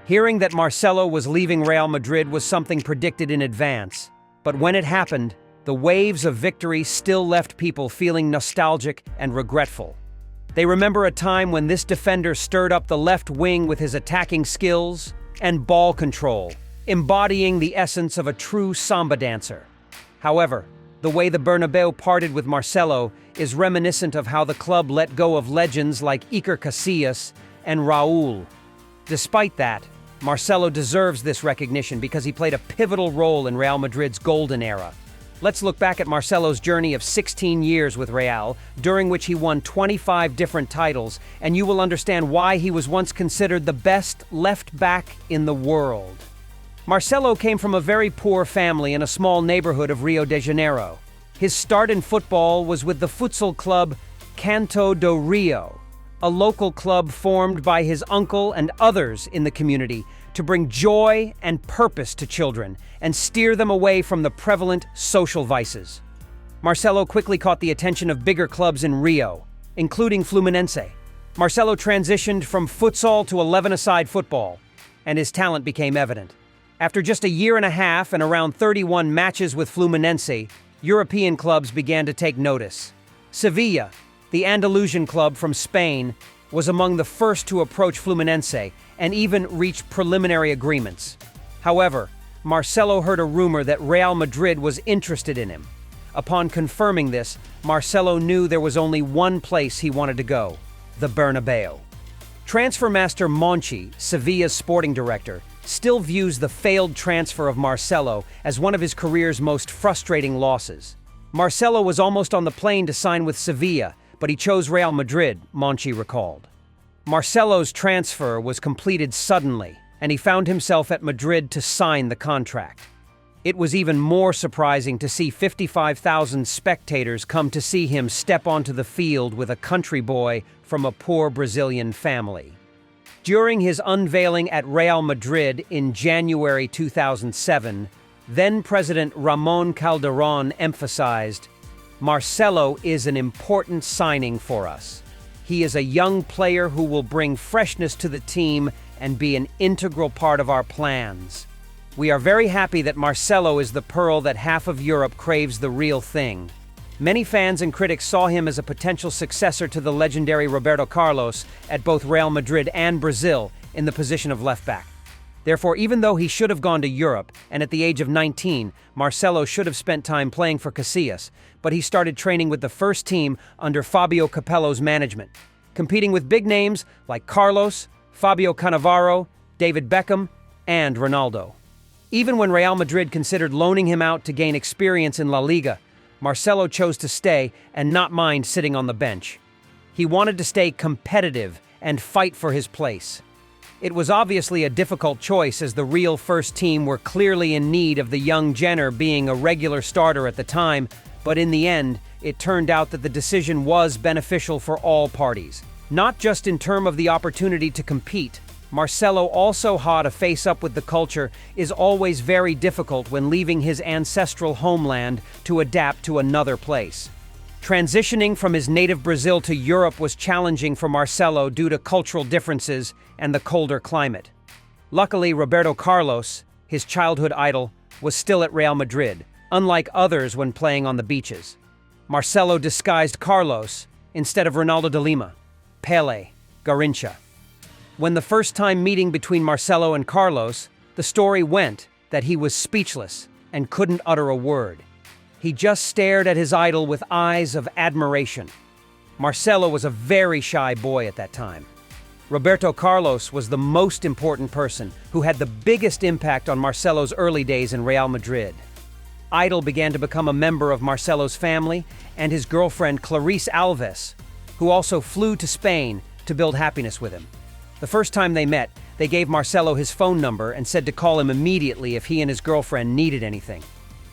Hearing that Marcelo was leaving Real Madrid was something predicted in advance. But when it happened, the waves of victory still left people feeling nostalgic and regretful. They remember a time when this defender stirred up the left wing with his attacking skills and ball control, embodying the essence of a true samba dancer. However, the way the Bernabeu parted with Marcelo is reminiscent of how the club let go of legends like Iker Casillas and Raúl. Despite that, Marcelo deserves this recognition because he played a pivotal role in Real Madrid's golden era. Let's look back at Marcelo's journey of 16 years with Real, during which he won 25 different titles, and you will understand why he was once considered the best left-back in the world. Marcelo came from a very poor family in a small neighborhood of Rio de Janeiro. His start in football was with the futsal club Canto do Rio, a local club formed by his uncle and others in the community to bring joy and purpose to children and steer them away from the prevalent social vices. Marcelo quickly caught the attention of bigger clubs in Rio, including Fluminense. Marcelo transitioned from futsal to 11-a-side football, and his talent became evident. After just a year and a half and around 31 matches with Fluminense, European clubs began to take notice. Sevilla, the Andalusian club from Spain, was among the first to approach Fluminense and even reach preliminary agreements. However, Marcelo heard a rumor that Real Madrid was interested in him. Upon confirming this, Marcelo knew there was only one place he wanted to go: the Bernabeu. Transfer master Monchi, Sevilla's sporting director, still views the failed transfer of Marcelo as one of his career's most frustrating losses. Marcelo was almost on the plane to sign with Sevilla, but he chose Real Madrid, Monchi recalled. Marcelo's transfer was completed suddenly, and he found himself at Madrid to sign the contract. It was even more surprising to see 55,000 spectators come to see him step onto the field with a country boy from a poor Brazilian family. During his unveiling at Real Madrid in January 2007, then-President Ramon Calderón emphasized, "Marcelo is an important signing for us. He is a young player who will bring freshness to the team and be an integral part of our plans. We are very happy that Marcelo is the pearl that half of Europe craves the real thing." Many fans and critics saw him as a potential successor to the legendary Roberto Carlos at both Real Madrid and Brazil in the position of left-back. Therefore, even though he should have gone to Europe, and at the age of 19, Marcelo should have spent time playing for Casillas, but he started training with the first team under Fabio Capello's management, competing with big names like Carlos, Fabio Cannavaro, David Beckham, and Ronaldo. Even when Real Madrid considered loaning him out to gain experience in La Liga, Marcelo chose to stay and not mind sitting on the bench. He wanted to stay competitive and fight for his place. It was obviously a difficult choice as the Real first team were clearly in need of the young Jenner being a regular starter at the time, but in the end, it turned out that the decision was beneficial for all parties. Not just in terms of the opportunity to compete, Marcelo also had to face up with the culture is always very difficult when leaving his ancestral homeland to adapt to another place. Transitioning from his native Brazil to Europe was challenging for Marcelo due to cultural differences and the colder climate. Luckily, Roberto Carlos, his childhood idol, was still at Real Madrid, unlike others when playing on the beaches. Marcelo disguised Carlos instead of Ronaldo de Lima, Pelé, Garrincha. When the first time meeting between Marcelo and Carlos, the story went that he was speechless and couldn't utter a word. He just stared at his idol with eyes of admiration. Marcelo was a very shy boy at that time. Roberto Carlos was the most important person who had the biggest impact on Marcelo's early days in Real Madrid. Idol began to become a member of Marcelo's family and his girlfriend Clarice Alves, who also flew to Spain to build happiness with him. The first time they met, they gave Marcelo his phone number and said to call him immediately if he and his girlfriend needed anything.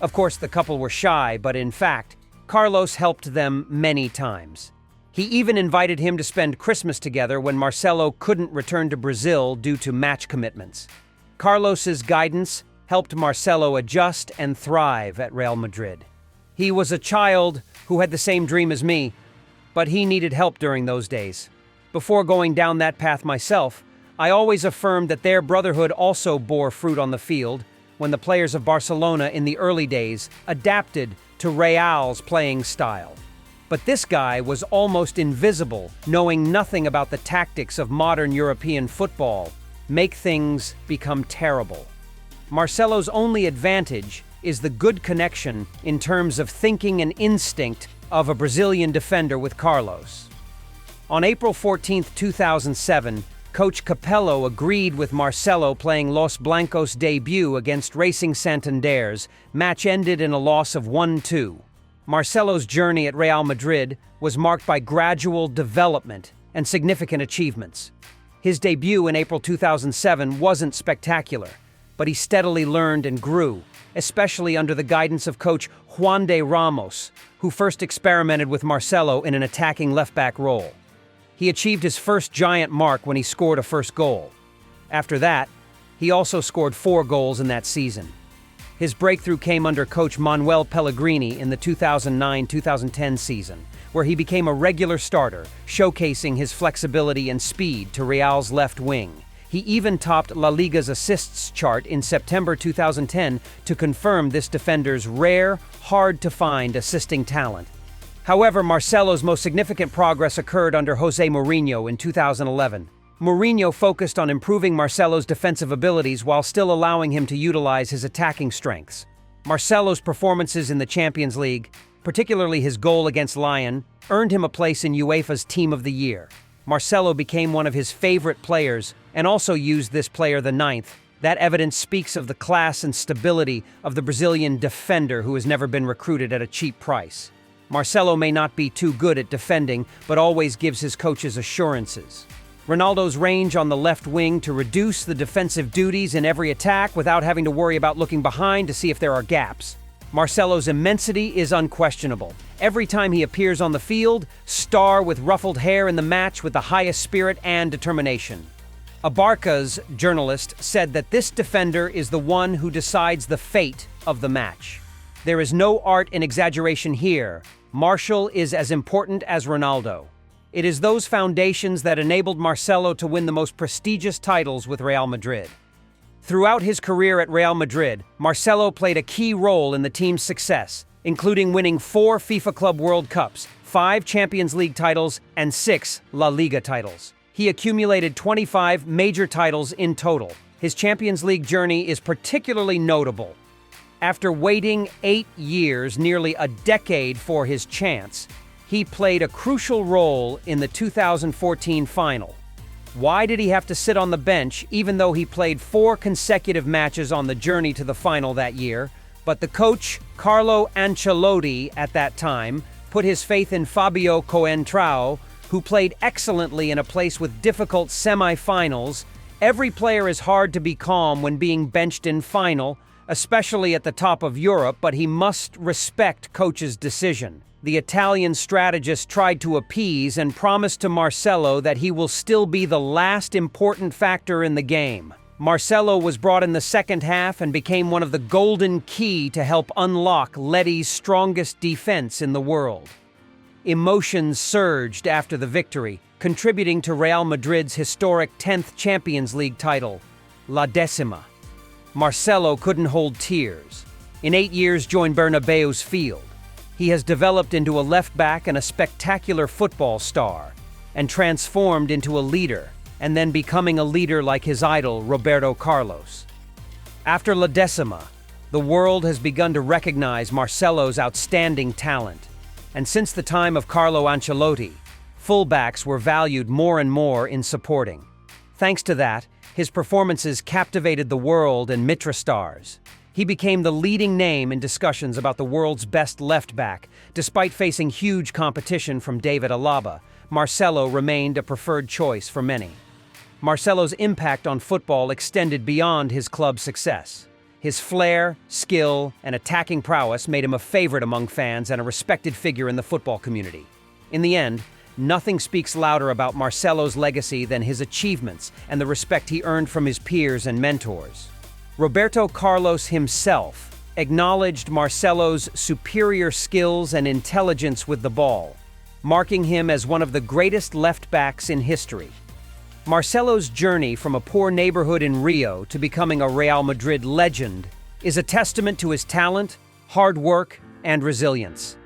Of course, the couple were shy, but in fact, Carlos helped them many times. He even invited him to spend Christmas together when Marcelo couldn't return to Brazil due to match commitments. Carlos's guidance helped Marcelo adjust and thrive at Real Madrid. He was a child who had the same dream as me, but he needed help during those days. Before going down that path myself, I always affirmed that their brotherhood also bore fruit on the field when the players of Barcelona in the early days adapted to Real's playing style. But this guy was almost invisible, knowing nothing about the tactics of modern European football, make things become terrible. Marcelo's only advantage is the good connection in terms of thinking and instinct of a Brazilian defender with Carlos. On April 14, 2007, Coach Capello agreed with Marcelo playing Los Blancos' debut against Racing Santander's. Match ended in a loss of 1-2. Marcelo's journey at Real Madrid was marked by gradual development and significant achievements. His debut in April 2007 wasn't spectacular, but he steadily learned and grew, especially under the guidance of coach Juan de Ramos, who first experimented with Marcelo in an attacking left-back role. He achieved his first giant mark when he scored a first goal. After that, he also scored 4 goals in that season. His breakthrough came under coach Manuel Pellegrini in the 2009-2010 season, where he became a regular starter, showcasing his flexibility and speed to Real's left wing. He even topped La Liga's assists chart in September 2010 to confirm this defender's rare, hard-to-find assisting talent. However, Marcelo's most significant progress occurred under Jose Mourinho in 2011. Mourinho focused on improving Marcelo's defensive abilities while still allowing him to utilize his attacking strengths. Marcelo's performances in the Champions League, particularly his goal against Lyon, earned him a place in UEFA's Team of the Year. Marcelo became one of his favorite players and also used this player the 9th. That evidence speaks of the class and stability of the Brazilian defender who has never been recruited at a cheap price. Marcelo may not be too good at defending, but always gives his coaches assurances. Ronaldo's range on the left wing to reduce the defensive duties in every attack without having to worry about looking behind to see if there are gaps. Marcelo's immensity is unquestionable. Every time he appears on the field, star with ruffled hair in the match with the highest spirit and determination. Abarca's journalist said that this defender is the one who decides the fate of the match. There is no art in exaggeration here. Martial is as important as Ronaldo. It is those foundations that enabled Marcelo to win the most prestigious titles with Real Madrid. Throughout his career at Real Madrid, Marcelo played a key role in the team's success, including winning 4 FIFA Club World Cups, 5 Champions League titles, and 6 La Liga titles. He accumulated 25 major titles in total. His Champions League journey is particularly notable. After waiting 8 years, nearly a decade for his chance, he played a crucial role in the 2014 final. Why did he have to sit on the bench even though he played 4 consecutive matches on the journey to the final that year? But the coach, Carlo Ancelotti, at that time, put his faith in Fabio Coentrao, who played excellently in a place with difficult semi-finals. Every player is hard to be calm when being benched in final, especially at the top of Europe, but he must respect coach's decision. The Italian strategist tried to appease and promised to Marcelo that he will still be the last important factor in the game. Marcelo was brought in the second half and became one of the golden key to help unlock Letty's strongest defense in the world. Emotions surged after the victory, contributing to Real Madrid's historic 10th Champions League title, La Decima. Marcelo couldn't hold tears. In 8 years, joined Bernabeu's field. He has developed into a left-back and a spectacular football star, and transformed into a leader, and then becoming a leader like his idol, Roberto Carlos. After La Decima, the world has begun to recognize Marcelo's outstanding talent, and since the time of Carlo Ancelotti, fullbacks were valued more and more in supporting. Thanks to that, his performances captivated the world and Mitra stars. He became the leading name in discussions about the world's best left-back. Despite facing huge competition from David Alaba, Marcelo remained a preferred choice for many. Marcelo's impact on football extended beyond his club's success. His flair, skill, and attacking prowess made him a favorite among fans and a respected figure in the football community. In the end, nothing speaks louder about Marcelo's legacy than his achievements and the respect he earned from his peers and mentors. Roberto Carlos himself acknowledged Marcelo's superior skills and intelligence with the ball, marking him as one of the greatest left-backs in history. Marcelo's journey from a poor neighborhood in Rio to becoming a Real Madrid legend is a testament to his talent, hard work, and resilience.